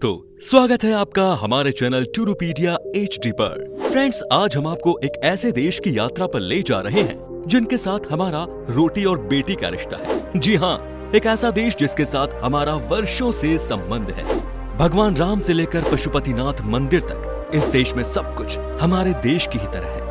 दोस्तों, स्वागत है आपका हमारे चैनल टूरूपीडिया HD पर। फ्रेंड्स, आज हम आपको एक ऐसे देश की यात्रा पर ले जा रहे हैं जिनके साथ हमारा रोटी और बेटी का रिश्ता है। जी हाँ, एक ऐसा देश जिसके साथ हमारा वर्षों से संबंध है। भगवान राम से लेकर पशुपतिनाथ मंदिर तक इस देश में सब कुछ हमारे देश की ही तरह है।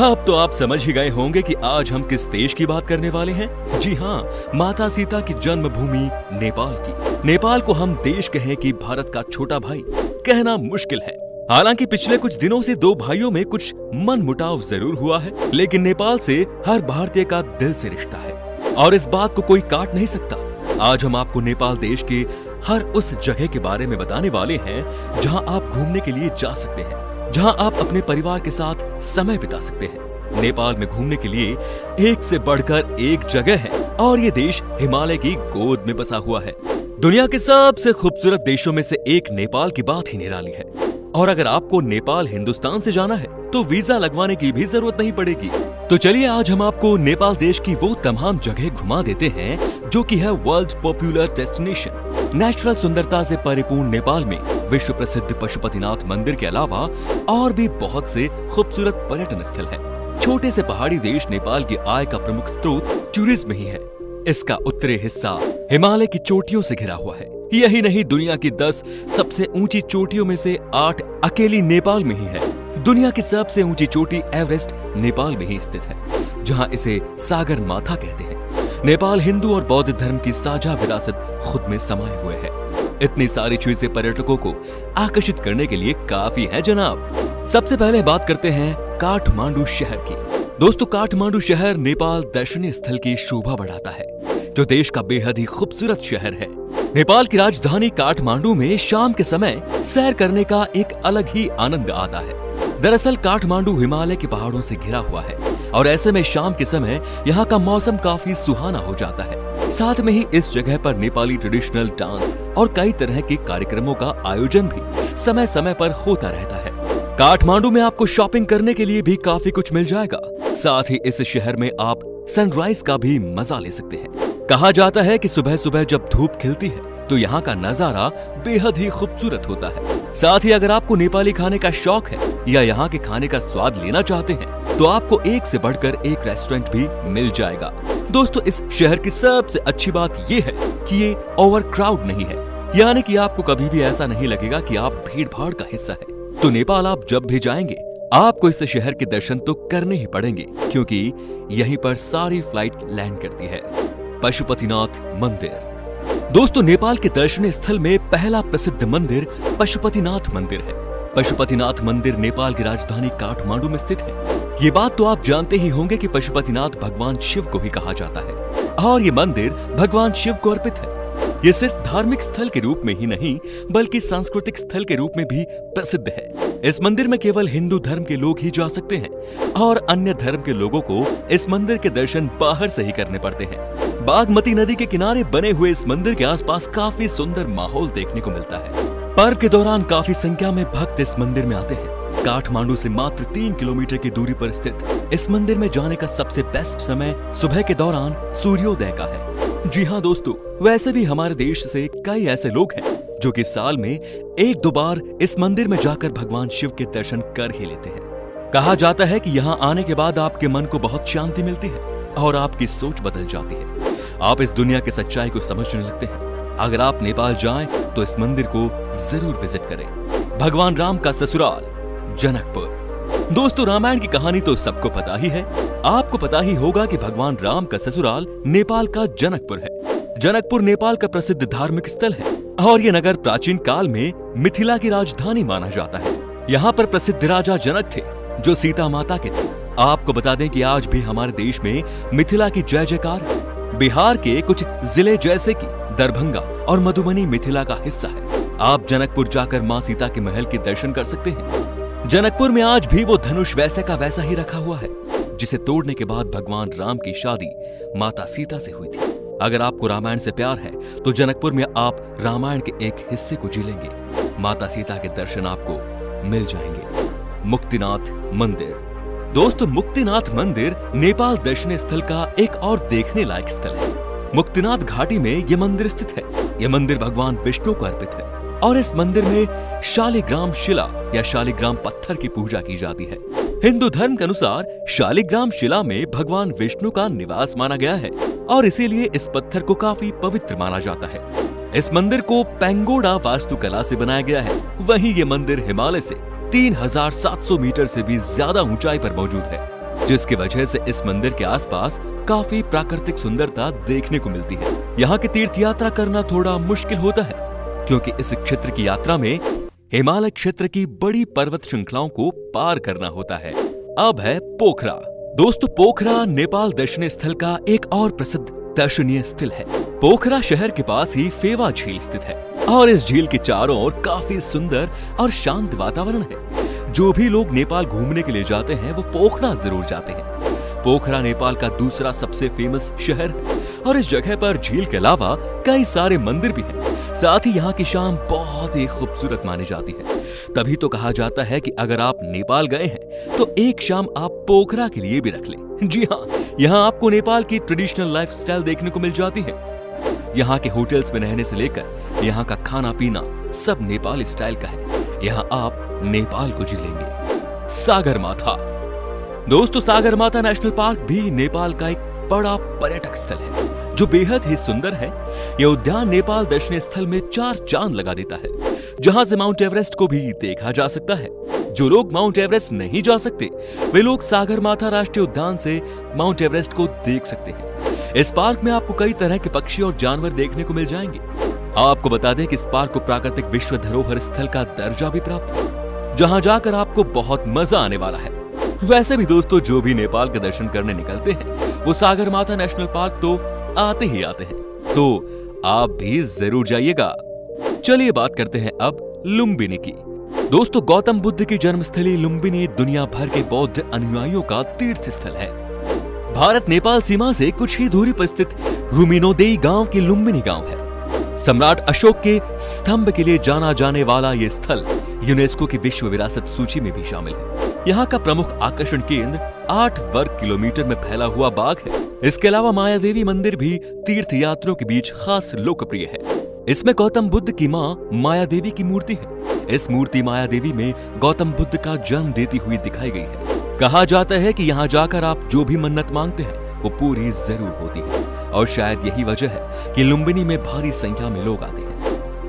अब तो आप समझ ही गए होंगे कि आज हम किस देश की बात करने वाले हैं। जी हाँ, माता सीता की जन्मभूमि नेपाल की। नेपाल को हम देश कहें कि भारत का छोटा भाई कहना मुश्किल है। हालांकि पिछले कुछ दिनों से दो भाइयों में कुछ मनमुटाव जरूर हुआ है, लेकिन नेपाल से हर भारतीय का दिल से रिश्ता है और इस बात को कोई काट नहीं सकता। आज हम आपको नेपाल देश के हर उस जगह के बारे में बताने वाले हैं जहां आप घूमने के लिए जा सकते हैं, जहां आप अपने परिवार के साथ समय बिता सकते हैं। नेपाल में घूमने के लिए एक से बढ़कर एक जगह है और ये देश हिमालय की गोद में बसा हुआ है। दुनिया के सबसे खूबसूरत देशों में से एक नेपाल की बात ही निराली है। और अगर आपको नेपाल हिंदुस्तान से जाना है तो वीजा लगवाने की भी जरूरत नहीं पड़ेगी। तो चलिए आज हम आपको नेपाल देश की वो तमाम जगह घुमा देते हैं जो कि है वर्ल्ड पॉपुलर डेस्टिनेशन। नेचुरल सुंदरता से परिपूर्ण नेपाल में विश्व प्रसिद्ध पशुपतिनाथ मंदिर के अलावा और भी बहुत से खूबसूरत पर्यटन स्थल है। छोटे से पहाड़ी देश नेपाल की आय का प्रमुख स्रोत टूरिज्म ही है। इसका उत्तरी हिस्सा हिमालय की चोटियों से घिरा हुआ है। यही नहीं, दुनिया की 10 सबसे ऊंची चोटियों में से 8 अकेली नेपाल में ही है। दुनिया की सबसे ऊंची चोटी एवरेस्ट नेपाल में ही स्थित है, जहां इसे सागर माथा कहते हैं। नेपाल हिंदू और बौद्ध धर्म की साझा विरासत खुद में समाये हुए है। इतनी सारी चीजें पर्यटकों को आकर्षित करने के लिए काफी है जनाब। सबसे पहले बात करते हैं काठमांडू शहर की। दोस्तों, काठमांडू शहर नेपाल दर्शनीय स्थल की शोभा बढ़ाता है, जो देश का बेहद ही खूबसूरत शहर है। नेपाल की राजधानी काठमांडू में शाम के समय सैर करने का एक अलग ही आनंद आता है। दरअसल काठमांडू हिमालय के पहाड़ों से घिरा हुआ है और ऐसे में शाम के समय यहाँ का मौसम काफी सुहाना हो जाता है। साथ में ही इस जगह पर नेपाली ट्रेडिशनल डांस और कई तरह के कार्यक्रमों का आयोजन भी समय समय पर होता रहता है। काठमांडू में आपको शॉपिंग करने के लिए भी काफी कुछ मिल जाएगा। साथ ही इस शहर में आप सनराइज का भी मजा ले सकते हैं। कहा जाता है कि सुबह सुबह जब धूप खिलती है तो यहाँ का नजारा बेहद ही खूबसूरत होता है। साथ ही अगर आपको नेपाली खाने का शौक है या यहाँ के खाने का स्वाद लेना चाहते हैं तो आपको एक से बढ़कर एक रेस्टोरेंट भी मिल जाएगा। दोस्तों, इस शहर की सबसे अच्छी बात ये है कि ये ओवर क्राउड नहीं है, यानी कि आपको कभी भी ऐसा नहीं लगेगा कि आप भीड़ भाड़ का हिस्सा है। तो नेपाल आप जब भी जाएंगे आपको इस शहर के दर्शन तो करने ही पड़ेंगे, क्योंकि यहीं पर सारी फ्लाइट लैंड करती है। पशुपतिनाथ मंदिर। दोस्तों, नेपाल के दर्शनीय स्थल में पहला प्रसिद्ध मंदिर पशुपतिनाथ मंदिर है। पशुपतिनाथ मंदिर नेपाल की राजधानी काठमांडू में स्थित है। ये बात तो आप जानते ही होंगे कि पशुपतिनाथ भगवान शिव को भी कहा जाता है और ये मंदिर भगवान शिव को अर्पित है। ये सिर्फ धार्मिक स्थल के रूप में ही नहीं बल्कि सांस्कृतिक स्थल के रूप में भी प्रसिद्ध है। इस मंदिर में केवल हिंदू धर्म के लोग ही जा सकते हैं और अन्य धर्म के लोगों को इस मंदिर के दर्शन बाहर से ही करने पड़ते हैं। बागमती नदी के किनारे बने हुए इस मंदिर के आसपास काफी सुंदर माहौल देखने को मिलता है। पर्व के दौरान काफी संख्या में भक्त इस मंदिर में आते हैं। काठमांडू से मात्र 3 किलोमीटर की दूरी पर स्थित इस मंदिर में जाने का सबसे बेस्ट समय सुबह के दौरान सूर्योदय का है। जी हाँ दोस्तों, वैसे भी हमारे देश से कई ऐसे लोग हैं जो कि साल में 1-2 बार इस मंदिर में जाकर भगवान शिव के दर्शन कर ही लेते हैं। कहा जाता है कि यहाँ आने के बाद आपके मन को बहुत शांति मिलती है और आपकी सोच बदल जाती है। आप इस दुनिया की सच्चाई को समझने लगते हैं। अगर आप नेपाल जाएं तो इस मंदिर को जरूर विजिट करें। भगवान राम का ससुराल जनकपुर। दोस्तों, रामायण की कहानी तो सबको पता ही है। आपको पता ही होगा कि भगवान राम का ससुराल नेपाल का जनकपुर है। जनकपुर नेपाल का प्रसिद्ध धार्मिक स्थल है और ये नगर प्राचीन काल में मिथिला की राजधानी माना जाता है। यहाँ पर प्रसिद्ध राजा जनक थे जो सीता माता के थे। आपको बता दें कि आज भी हमारे देश में मिथिला की जय जयकार है। बिहार के कुछ जिले जैसे कि दरभंगा और मधुबनी मिथिला का हिस्सा है। आप जनकपुर जाकर माँ सीता के महल के दर्शन कर सकते हैं। जनकपुर में आज भी वो धनुष वैसे का वैसा ही रखा हुआ है जिसे तोड़ने के बाद भगवान राम की शादी माता सीता से हुई थी। अगर आपको रामायण से प्यार है तो जनकपुर में आप रामायण के एक हिस्से को जी लेंगे। माता सीता के दर्शन आपको मिल जाएंगे। मुक्तिनाथ मंदिर। दोस्तों, मुक्तिनाथ मंदिर नेपाल दर्शनीय स्थल का एक और देखने लायक स्थल है। मुक्तिनाथ घाटी में ये मंदिर स्थित है। यह मंदिर भगवान विष्णु को अर्पित है। और इस मंदिर में शालिग्राम शिला या शालिग्राम पत्थर की पूजा की जाती है। हिंदू धर्म के अनुसार शालिग्राम शिला में भगवान विष्णु का निवास माना गया है और इसीलिए इस पत्थर को काफी पवित्र माना जाता है। इस मंदिर को पेंगोडा वास्तुकला से बनाया गया है। वहीं ये मंदिर हिमालय से 3700 मीटर से भी ज्यादा ऊंचाई पर मौजूद है, जिसकी वजह से इस मंदिर के आसपास काफी प्राकृतिक सुंदरता देखने को मिलती है। यहाँ की तीर्थ यात्रा करना थोड़ा मुश्किल होता है क्योंकि इस क्षेत्र की यात्रा में हिमालय क्षेत्र की बड़ी पर्वत श्रृंखलाओं को पार करना होता है। अब है पोखरा। दोस्तों, पोखरा नेपाल दर्शनीय स्थल का एक और प्रसिद्ध दर्शनीय स्थल है। पोखरा शहर के पास ही फेवा झील स्थित है और इस झील के चारों ओर काफी सुंदर और शांत वातावरण है। जो भी लोग नेपाल घूमने के लिए जाते हैं वो पोखरा जरूर जाते हैं। पोखरा नेपाल का दूसरा सबसे फेमस शहर है और इस जगह पर झील के अलावा कई सारे मंदिर भी हैं। साथ ही यहाँ की शाम बहुत ही खूबसूरत मानी जाती है। तभी तो कहा जाता है कि अगर आप नेपाल गए हैं तो एक शाम आप पोखरा के लिए भी रख लें। जी हाँ, यहाँ आपको नेपाल की ट्रेडिशनल लाइफस्टाइल देखने को मिल जाती है। यहाँ के होटल्स में रहने से लेकर यहाँ का खाना पीना सब नेपाली स्टाइल का है। यहाँ आप नेपाल को जी लेंगे। सागरमाथा। दोस्तों, सागरमाथा नेशनल पार्क भी नेपाल का एक बड़ा पर्यटक स्थल है जो बेहद ही सुंदर है। यह उद्यान नेपाल दर्शनीय स्थल में 4 चांद लगा देता है, जहां से माउंट एवरेस्ट को भी देखा जा सकता है। जो लोग माउंट एवरेस्ट नहीं जा सकते वे लोग सागरमाथा राष्ट्रीय उद्यान से माउंट एवरेस्ट को देख सकते हैं। इस पार्क में आपको कई तरह के पक्षी और जानवर देखने को मिल जाएंगे। आपको बता दें कि इस पार्क को प्राकृतिक विश्व धरोहर स्थल का दर्जा भी प्राप्त है, जहां जाकर आपको बहुत मजा आने वाला है। वैसे भी दोस्तों, जो भी नेपाल के दर्शन करने निकलते हैं वो सागरमाथा नेशनल पार्क तो आते ही आते हैं, तो आप भी जरूर जाइएगा। चलिए बात करते हैं अब लुम्बिनी की। दोस्तों, गौतम बुद्ध की जन्मस्थली लुम्बिनी दुनिया भर के बौद्ध अनुयायियों का तीर्थ स्थल है। भारत नेपाल सीमा से कुछ ही दूरी पर स्थित रुमिनोदेई गांव की लुम्बिनी गांव है। सम्राट अशोक के स्तंभ के लिए जाना जाने वाला ये स्थल यूनेस्को की विश्व विरासत सूची में भी शामिल है। यहाँ का प्रमुख आकर्षण केंद्र 8 वर्ग किलोमीटर में फैला हुआ बाग है। इसके अलावा माया देवी मंदिर भी तीर्थ यात्रियों के बीच खास लोकप्रिय है। इसमें गौतम बुद्ध की मां माया देवी की मूर्ति है। इस मूर्ति माया देवी में गौतम बुद्ध का जन्म देती हुई दिखाई गई है। कहा जाता है कि यहाँ जाकर आप जो भी मन्नत मांगते हैं वो पूरी जरूर होती है और शायद यही वजह है कि लुम्बिनी में भारी संख्या में लोग आते हैं।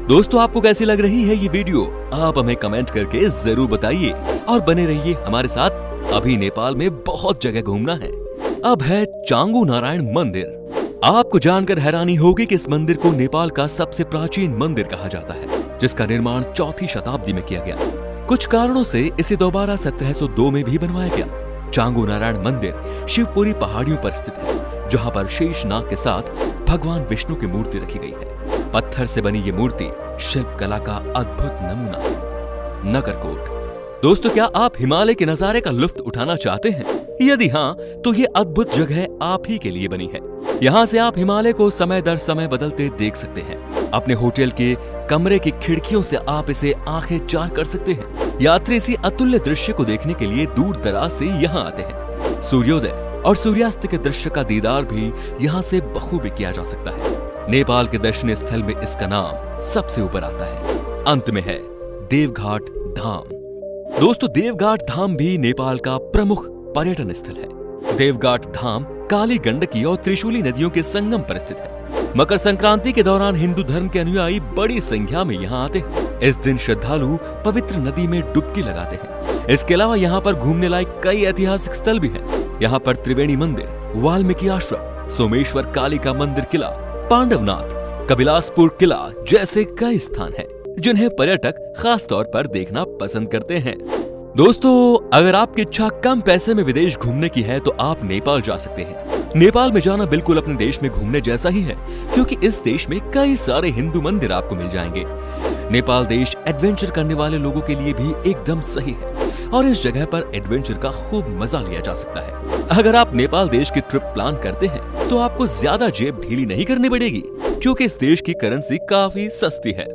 दोस्तों, आपको कैसी लग रही है ये वीडियो? आप हमें कमेंट करके जरूर बताइए और बने रहिए हमारे साथ। अभी नेपाल में बहुत जगह घूमना है। अब है चांगू नारायण मंदिर। आपको जानकर हैरानी होगी कि इस मंदिर को नेपाल का सबसे प्राचीन मंदिर कहा जाता है, जिसका निर्माण 4वीं शताब्दी में किया गया। कुछ कारणों से इसे दोबारा 1702 में भी बनवाया गया। चांगू नारायण मंदिर शिवपुरी पहाड़ियों पर स्थित है, जहां पर शेष नाग के साथ भगवान विष्णु की मूर्ति रखी गई है। पत्थर से बनी ये मूर्ति शिल्प कला का अद्भुत नमूना है। नगरकोट। दोस्तों, क्या आप हिमालय के नजारे का लुत्फ उठाना चाहते हैं? यदि हाँ, तो ये अद्भुत जगह आप ही के लिए बनी है। यहाँ से आप हिमालय को समय दर समय बदलते देख सकते हैं। अपने होटल के कमरे की खिड़कियों से आप इसे आंखें चार कर सकते हैं। यात्री इसी अतुल्य दृश्य को देखने के लिए दूर दराज से यहाँ आते हैं। सूर्योदय और सूर्यास्त के दृश्य का दीदार भी यहाँ से बखूबी किया जा सकता है। नेपाल के दर्शनीय स्थल में इसका नाम सबसे ऊपर आता है। अंत में है देवघाट धाम। दोस्तों, देवघाट धाम भी नेपाल का प्रमुख पर्यटन स्थल है। देवघाट धाम काली गंडकी और त्रिशूली नदियों के संगम पर स्थित है। मकर संक्रांति के दौरान हिंदू धर्म के अनुयायी बड़ी संख्या में यहाँ आते हैं। इस दिन श्रद्धालु पवित्र नदी में डुबकी लगाते हैं। इसके अलावा यहाँ पर घूमने लायक कई ऐतिहासिक स्थल भी हैं। यहाँ पर त्रिवेणी मंदिर, वाल्मीकि आश्रम, सोमेश्वर कालिका मंदिर किला, पांडवनाथ, कबिलासपुर किला जैसे कई स्थान हैं, जिन्हें पर्यटक खास तौर पर देखना पसंद करते हैं। दोस्तों, अगर आपकी इच्छा कम पैसे में विदेश घूमने की है तो आप नेपाल जा सकते हैं। नेपाल में जाना बिल्कुल अपने देश में घूमने जैसा ही है, क्योंकि इस देश में कई सारे हिंदू मंदिर आपको मिल जाएंगे। नेपाल देश एडवेंचर करने वाले लोगों के लिए भी एकदम सही है और इस जगह पर एडवेंचर का खूब मजा लिया जा सकता है। अगर आप नेपाल देश की ट्रिप प्लान करते हैं तो आपको ज्यादा जेब ढीली नहीं करनी पड़ेगी, क्योंकि इस देश की करेंसी काफी सस्ती है।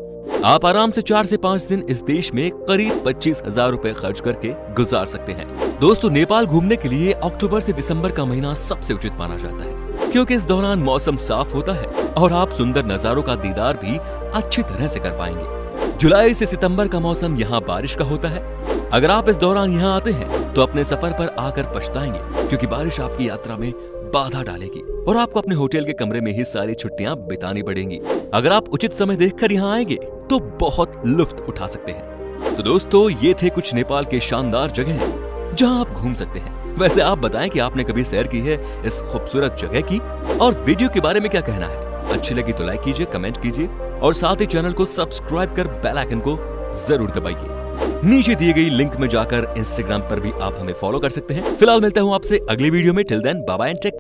आप आराम से 4 से 5 दिन इस देश में करीब 25,000 रुपए खर्च करके गुजार सकते हैं। दोस्तों, नेपाल घूमने के लिए अक्टूबर से दिसंबर का महीना सबसे उचित माना जाता है, क्योंकि इस दौरान मौसम साफ होता है और आप सुंदर नजारों का दीदार भी अच्छी तरह से कर पाएंगे। जुलाई से सितंबर का मौसम यहाँ बारिश का होता है। अगर आप इस दौरान यहाँ आते हैं तो अपने सफर पर आकर पछताएंगे, क्योंकि बारिश आपकी यात्रा में बाधा डालेगी और आपको अपने होटल के कमरे में ही सारी छुट्टियां बितानी पड़ेंगी। अगर आप उचित समय देखकर यहाँ आएंगे तो बहुत लुत्फ उठा सकते हैं। तो दोस्तों, ये थे कुछ नेपाल के शानदार जगह जहाँ आप घूम सकते हैं। वैसे आप बताएं कि आपने कभी सैर की है इस खूबसूरत जगह की, और वीडियो के बारे में क्या कहना है। अच्छी लगी तो लाइक कीजिए, कमेंट कीजिए और साथ ही चैनल को सब्सक्राइब कर बेल आइकन को जरूर दबाइए। नीचे दिए गई लिंक में जाकर इंस्टाग्राम पर भी आप हमें फॉलो कर सकते हैं। फिलहाल मिलता हूँ आपसे अगली वीडियो में। Till then bye bye and take